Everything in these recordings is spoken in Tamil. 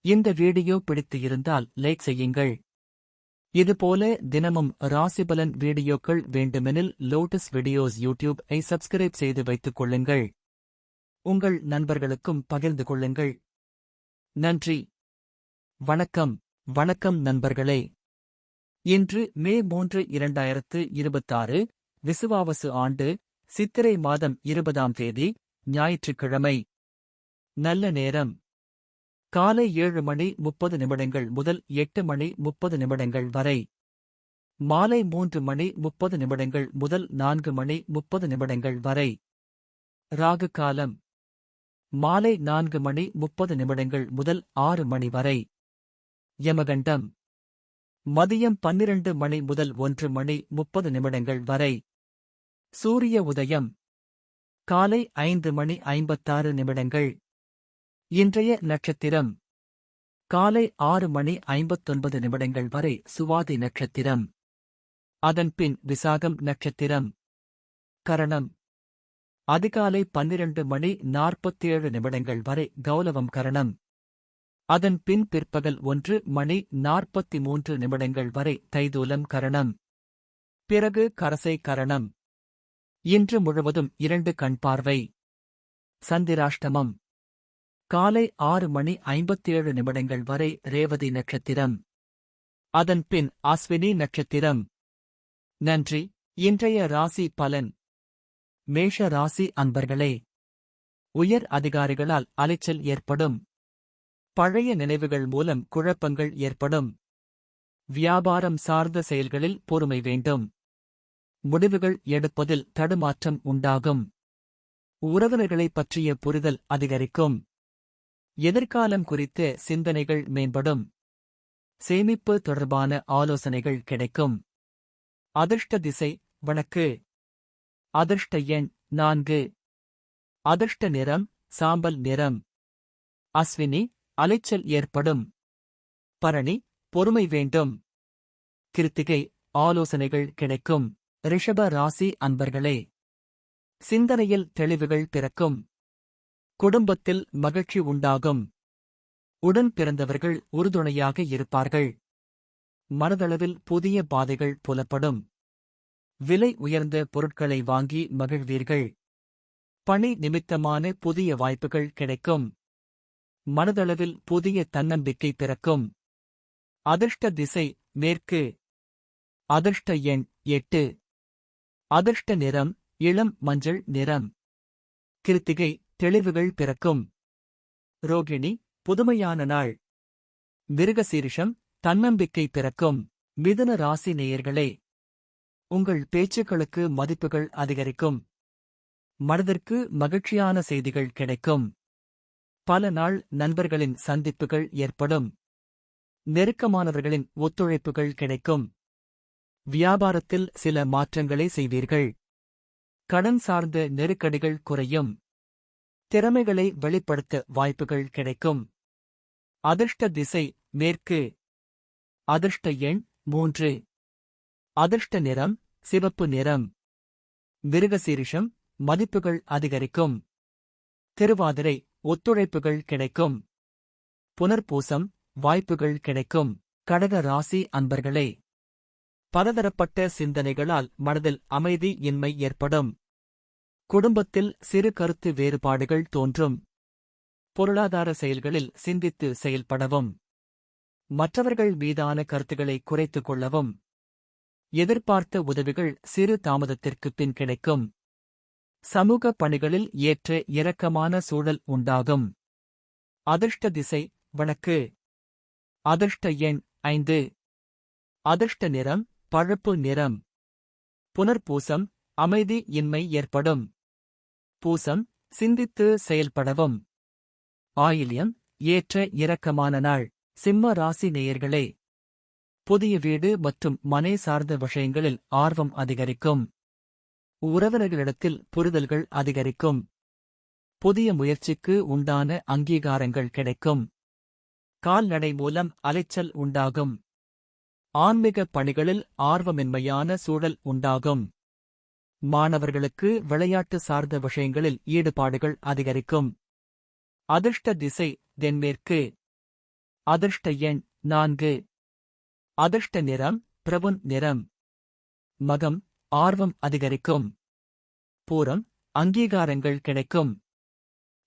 இந்த வீடியோ பிடித்து இருந்தால் லைக் செய்யுங்கள். இதுபோல தினமும் ராசிபலன் வீடியோக்கள் வேண்டுமெனில் லோட்டஸ் வீடியோஸ் யூடியூப் ஐ சப்ஸ்கிரைப் செய்து வைத்துக் கொள்ளுங்கள். உங்கள் நண்பர்களுக்கும் பகிர்ந்து கொள்ளுங்கள். நன்றி. வணக்கம் நண்பர்களே. இன்று மே 3, 2026 விசுவாவசு ஆண்டு சித்திரை மாதம் 20ஆம் தேதி ஞாயிற்றுக்கிழமை. நல்ல நேரம் காலை 7:30 முதல் 8:30 வரை. மாலை 3:30 முதல் 4:30 வரை. ராகு காலம் மாலை 4:30 முதல் 6 மணி வரை. யமகண்டம் மதியம் 12 முதல் 1:30 வரை. சூரிய உதயம் காலை 5:56. இன்றைய நட்சத்திரம் காலை 6:59 வரை சுவாதி நட்சத்திரம். அதன்பின் விசாகம் நட்சத்திரம். கரணம் அதிகாலை 12:47 வரை கௌலவம் கரணம். அதன்பின் பிற்பகல் 1:43 வரை தைதூலம் கரணம். பிறகு கரசை கரணம். இன்று முழுவதும் 2 கண் பார்வை. சந்திராஷ்டமம் காலை 6:57 வரை ரேவதி நட்சத்திரம். அதன்பின் அஸ்வினி நட்சத்திரம். நன்றி. இன்றைய ராசி பலன். மேஷ ராசி அன்பர்களே, உயர் அதிகாரிகளால் அலைச்சல் ஏற்படும். பழைய நினைவுகள் மூலம் குழப்பங்கள் ஏற்படும். வியாபாரம் சார்ந்த செயல்களில் பொறுமை வேண்டும். முடிவுகள் எடுப்பதில் தடுமாற்றம் உண்டாகும். உறவினர்களைப் பற்றிய புரிதல் அதிகரிக்கும். எதிர்காலம் குறித்த சிந்தனைகள் மேம்படும். சேமிப்பு தொடர்பான ஆலோசனைகள் கிடைக்கும். அதிர்ஷ்ட திசை வடக்கு. அதிர்ஷ்ட எண் 4. அதிர்ஷ்ட நிறம் சாம்பல் நிறம். அஸ்வினி அலைச்சல் ஏற்படும். பரணி பொறுமை வேண்டும். கிருத்திகை ஆலோசனைகள் கிடைக்கும். ரிஷப ராசி அன்பர்களே, சிந்தனையில் தெளிவுகள் பிறக்கும். குடும்பத்தில் மகிழ்ச்சி உண்டாகும். உடன் பிறந்தவர்கள் உறுதுணையாக இருப்பார்கள். மனதளவில் புதிய பாதைகள் புலப்படும். விலை உயர்ந்த பொருட்களை வாங்கி மகிழ்வீர்கள். பணி நிமித்தமான புதிய வாய்ப்புகள் கிடைக்கும். மனதளவில் புதிய தன்னம்பிக்கை பிறக்கும். அதிர்ஷ்ட திசை மேற்கு. அதிர்ஷ்ட எண் 8. அதிர்ஷ்ட நிறம் இளம் மஞ்சள் நிறம். கிருத்திகை தெளிவுகள் பிறக்கும். ரோகிணி புதுமையான நாள். மிருகசீரிஷம் தன்னம்பிக்கை பிறக்கும். மிதுன ராசி நேயர்களே, உங்கள் பேச்சுக்களுக்கு மதிப்புகள் அதிகரிக்கும். மனதிற்கு மகிழ்ச்சியான செய்திகள் கிடைக்கும். பல நாள் நண்பர்களின் சந்திப்புகள் ஏற்படும். நெருக்கமானவர்களின் ஒத்துழைப்புகள் கிடைக்கும். வியாபாரத்தில் சில மாற்றங்களை செய்வீர்கள். கடன் சார்ந்த நெருக்கடிகள் குறையும். திறமைகளை வெளிப்படுத்த வாய்ப்புகள் கிடைக்கும். அதிர்ஷ்ட திசை மேற்கு. அதிர்ஷ்ட எண் 3. அதிர்ஷ்ட நிறம் சிவப்பு நிறம். மிருகசீரிஷம் மதிப்புகள் அதிகரிக்கும். திருவாதிரை ஒத்துழைப்புகள் கிடைக்கும். புனர்பூசம் வாய்ப்புகள் கிடைக்கும். கடக ராசி அன்பர்களே, பலதரப்பட்ட சிந்தனைகளால் மனதில் அமைதி இன்மை ஏற்படும். குடும்பத்தில் சிறு கருத்து வேறுபாடுகள் தோன்றும். பொருளாதார செயல்களில் சிந்தித்து செயல்படவும். மற்றவர்கள் மீதான கருத்துக்களை குறைத்துக் கொள்ளவும். எதிர்பார்த்த உதவிகள் சிறு தாமதத்திற்குப் பின் கிடைக்கும். சமூக பணிகளில் ஏற்ற இறக்கமான சூழல் உண்டாகும். அதிர்ஷ்ட திசை வடக்கு. அதிர்ஷ்ட எண் 5. அதிர்ஷ்ட நிறம் பழுப்பு நிறம். புனர்பூசம் அமைதி இன்மை ஏற்படும். பூசம் சிந்தித்து செயல்படவும். ஆயில்யம் ஏற்ற இரக்கமான நாள். சிம்ம ராசி நேயர்களே, புதிய வீடு மற்றும் மனை சார்ந்த விஷயங்களில் ஆர்வம் அதிகரிக்கும். உறவினர்களிடத்தில் புரிதல்கள் அதிகரிக்கும். புதிய முயற்சிக்கு உண்டான அங்கீகாரங்கள் கிடைக்கும். கால்நடை மூலம் அலைச்சல் உண்டாகும். ஆன்மீக பணிகளில் ஆர்வமின்மையான சூழல் உண்டாகும். மாணவர்களுக்கு விளையாட்டு சார்ந்த விஷயங்களில் ஈடுபாடுகள் அதிகரிக்கும். அதிர்ஷ்ட திசை தென்மேற்கு. அதிர்ஷ்ட எண் 4. அதிர்ஷ்ட நிறம் பிரவுன் நிறம். மகம் ஆர்வம் அதிகரிக்கும். பூரம் அங்கீகாரங்கள் கிடைக்கும்.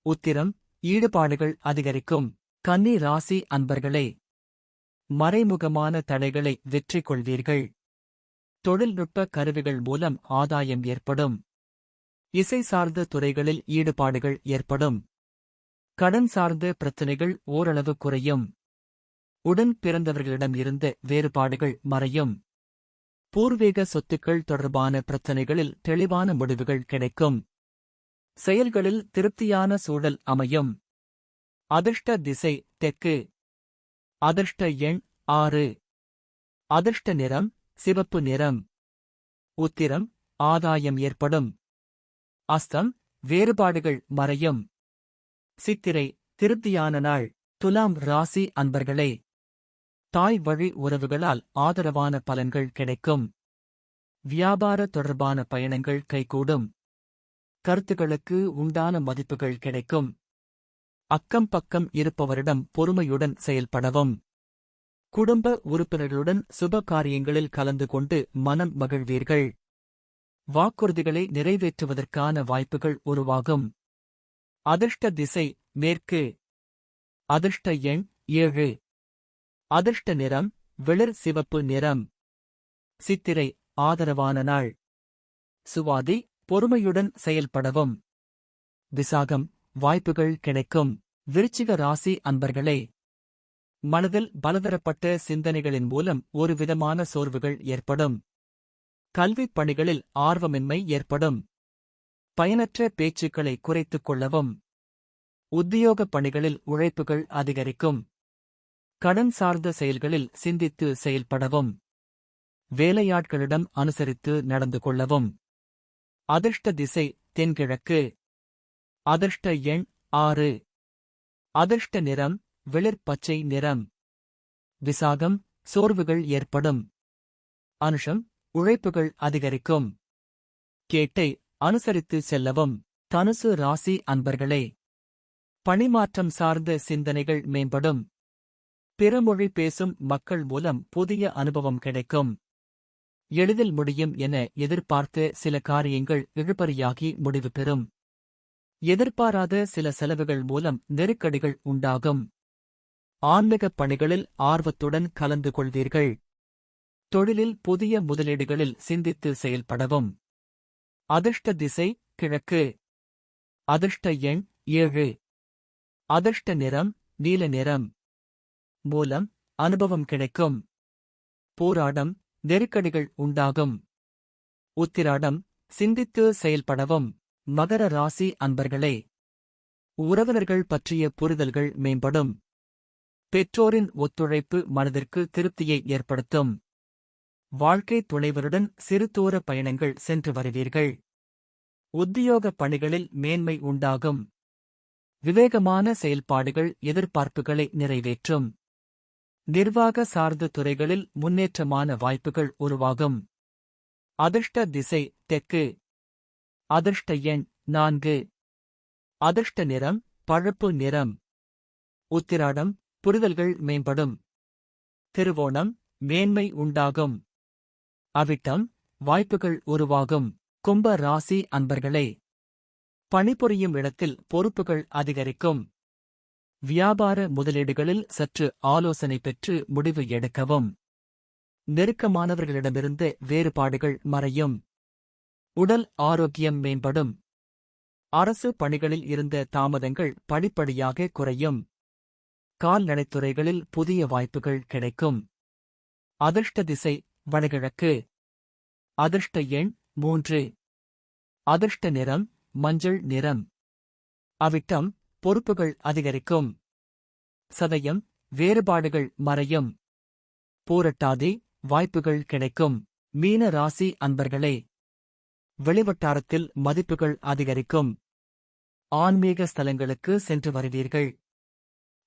உத்திரம் ஈடுபாடுகள் அதிகரிக்கும். கன்னி ராசி அன்பர்களே, மறைமுகமான தடைகளை வெற்றி கொள்வீர்கள். தொழில்நுட்ப கருவிகள் மூலம் ஆதாயம் ஏற்படும். இசை சார்ந்த துறைகளில் ஈடுபாடுகள் ஏற்படும். கடன் சார்ந்த பிரச்சினைகள் ஓரளவு குறையும். உடன் பிறந்தவர்களிடம் இருந்த வேறுபாடுகள் மறையும். பூர்வீக சொத்துக்கள் தொடர்பான பிரச்சினைகளில் தெளிவான முடிவுகள் கிடைக்கும். செயல்களில் திருப்தியான சூழல் அமையும். அதிர்ஷ்ட திசை தெற்கு. அதிர்ஷ்ட எண் 6. அதிர்ஷ்ட நிறம் சிவப்பு நிறம். உத்திரம் ஆதாயம் ஏற்படும். அஸ்தம் வேறுபாடுகள் மறையும். சித்திரை திருப்தியான நாள். துலாம் ராசி அன்பர்களே, தாய் வழி உறவுகளால் ஆதரவான பலன்கள் கிடைக்கும். வியாபார தொடர்பான பயணங்கள் கைகூடும். கருத்துக்களுக்கு உண்டான மதிப்புகள் கிடைக்கும். அக்கம் பக்கம் இருப்பவரிடம் பொறுமையுடன் செயல்படவும். குடும்ப உறுப்பினர்களுடன் சுப காரியங்களில் கலந்து கொண்டு மனம் மகிழ்வீர்கள். வாக்குறுதிகளை நிறைவேற்றுவதற்கான வாய்ப்புகள் உருவாகும். அதிர்ஷ்ட திசை மேற்கு. அதிர்ஷ்ட எண் 7. அதிர்ஷ்ட நிறம் வெளிர் சிவப்பு நிறம். சித்திரை ஆதரவான நாள். சுவாதி பொறுமையுடன் செயல்படவும். விசாகம் வாய்ப்புகள் கிடைக்கும். விருச்சிக ராசி அன்பர்களே, மனதில் பலதரப்பட்ட சிந்தனைகளின் மூலம் ஒருவிதமான சோர்வுகள் ஏற்படும். கல்விப் பணிகளில் ஆர்வமின்மை ஏற்படும். பயனற்ற பேச்சுக்களை குறைத்துக் கொள்ளவும். உத்தியோகப் பணிகளில் உழைப்புகள் அதிகரிக்கும். கடன் சார்ந்த செயல்களில் சிந்தித்து செயல்படவும். வேலையாட்களிடம் அனுசரித்து நடந்து கொள்ளவும். அதிர்ஷ்ட திசை தென்கிழக்கு. அதிர்ஷ்ட எண் 6. அதிர்ஷ்ட நிறம் வெளிர் பச்சை நிறம். விசாகம் சோர்வுகள் ஏற்படும். அனுஷம் உழைப்புகள் அதிகரிக்கும். கேட்டை அனுசரித்து செல்லவும். தனுசு ராசி அன்பர்களே, பணிமாற்றம் சார்ந்த சிந்தனைகள் மேம்படும். பிறமொழி பேசும் மக்கள் மூலம் புதிய அனுபவம் கிடைக்கும். எளிதில் முடியும் என எதிர்பார்த்த சில காரியங்கள் இழுபறியாகி முடிவு பெறும். எதிர்பாராத சில செலவுகள் மூலம் நெருக்கடிகள் உண்டாகும். ஆன்மீகப் பணிகளில் ஆர்வத்துடன் கலந்து கொள்வீர்கள். தொழிலில் புதிய முதலீடுகளில் சிந்தித்து செயல்படவும். அதிர்ஷ்ட திசை கிழக்கு. அதிர்ஷ்ட எண் 7. அதிர்ஷ்ட நிறம் நீல நிறம். மூலம் அனுபவம் கிடைக்கும். போராடம் நெருக்கடிகள் உண்டாகும். உத்திராடம் சிந்தித்து செயல்படவும். மகர ராசி அன்பர்களே, உறவினர்கள் பற்றிய புரிதல்கள் மேம்படும். பெற்றோரின் ஒத்துழைப்பு மனதிற்கு திருப்தியை ஏற்படுத்தும். வாழ்க்கை துணைவருடன் சிறு தூர பயணங்கள் சென்று வருவீர்கள். உத்தியோகப் பணிகளில் மேன்மை உண்டாகும். விவேகமான செயல்பாடுகள் எதிர்பார்ப்புகளை நிறைவேற்றும். நிர்வாக சார்ந்த துறைகளில் முன்னேற்றமான வாய்ப்புகள் உருவாகும். அதிர்ஷ்ட திசை தெற்கு. அதிர்ஷ்ட எண் 4. அதிர்ஷ்ட நிறம் பழுப்பு நிறம். உத்திராடம் புரிதல்கள் மேம்படும். திருவோணம் மேன்மை உண்டாகும். அவிட்டம் வாய்ப்புகள் உருவாகும். கும்ப ராசி அன்பர்களே, பணிபுரியும் இடத்தில் பொறுப்புகள் அதிகரிக்கும். வியாபார முதலீடுகளில் சற்று ஆலோசனை பெற்று முடிவு எடுக்கவும். நெருக்கமானவர்களிடமிருந்து வேறுபாடுகள் மறையும். உடல் ஆரோக்கியம் மேம்படும். அரசு பணிகளில் இருந்த தாமதங்கள் படிப்படியாக குறையும். கால்நடைத்துறைகளில் புதிய வாய்ப்புகள் கிடைக்கும். அதிர்ஷ்ட திசை வடகிழக்கு. அதிர்ஷ்ட எண் 3. அதிர்ஷ்ட நிறம் மஞ்சள் நிறம். அவிட்டம் பொறுப்புகள் அதிகரிக்கும். சதயம் வேறுபாடுகள் மறையும். பூரட்டாதி வாய்ப்புகள் கிடைக்கும். மீன ராசி அன்பர்களே, வெளிவட்டாரத்தில் மதிப்புகள் அதிகரிக்கும். ஆன்மீக ஸ்தலங்களுக்கு சென்று வருவீர்கள்.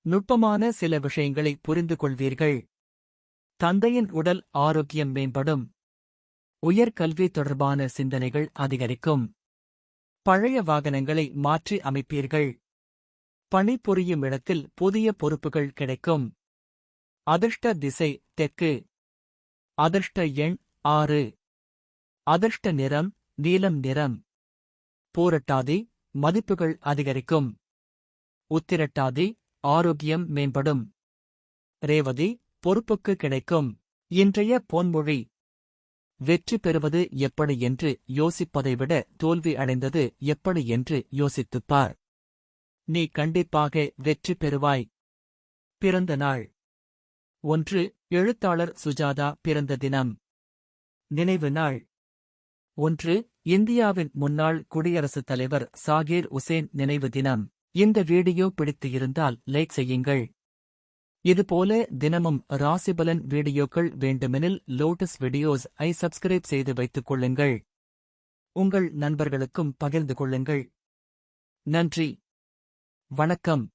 நுட்பமான சில விஷயங்களை புரிந்து கொள்வீர்கள். தந்தையின் உடல் ஆரோக்கியம் மேம்படும். உயர்கல்வி தொடர்பான சிந்தனைகள் அதிகரிக்கும். பழைய வாகனங்களை மாற்றி அமைப்பீர்கள். பணிபுரியும் இடத்தில் புதிய பொறுப்புகள் கிடைக்கும். அதிர்ஷ்ட திசை தெற்கு. அதிர்ஷ்ட எண் 6. அதிர்ஷ்ட நிறம் நீலம் நிறம். பூரட்டாதி மதிப்புகள் அதிகரிக்கும். உத்திரட்டாதி ஆரோக்கியம் மேம்படும். ரேவதி பொறுப்புக்கு கிடைக்கும். இன்றைய பொன்மொழி: வெற்றி பெறுவது எப்படி என்று யோசிப்பதை விட தோல்வி அடைந்தது எப்படி என்று யோசித்துப் பார். நீ கண்டிப்பாக வெற்றி பெறுவாய். பிறந்த நாள்: 1. எழுத்தாளர் சுஜாதா பிறந்த தினம். நினைவு நாள்: 1. இந்தியாவின் முன்னாள் குடியரசுத் தலைவர் சாகிர் உசேன் நினைவு தினம். இந்த வீடியோ பிடித்து இருந்தால் லைக் செய்யுங்கள். இதுபோல தினமும் ராசிபலன் வீடியோக்கள் வேண்டுமெனில் லோட்டஸ் வீடியோஸ் ஐ சப்ஸ்கிரைப் செய்து வைத்துக் கொள்ளுங்கள். உங்கள் நண்பர்களுக்கும் பகிர்ந்து கொள்ளுங்கள். நன்றி. வணக்கம்.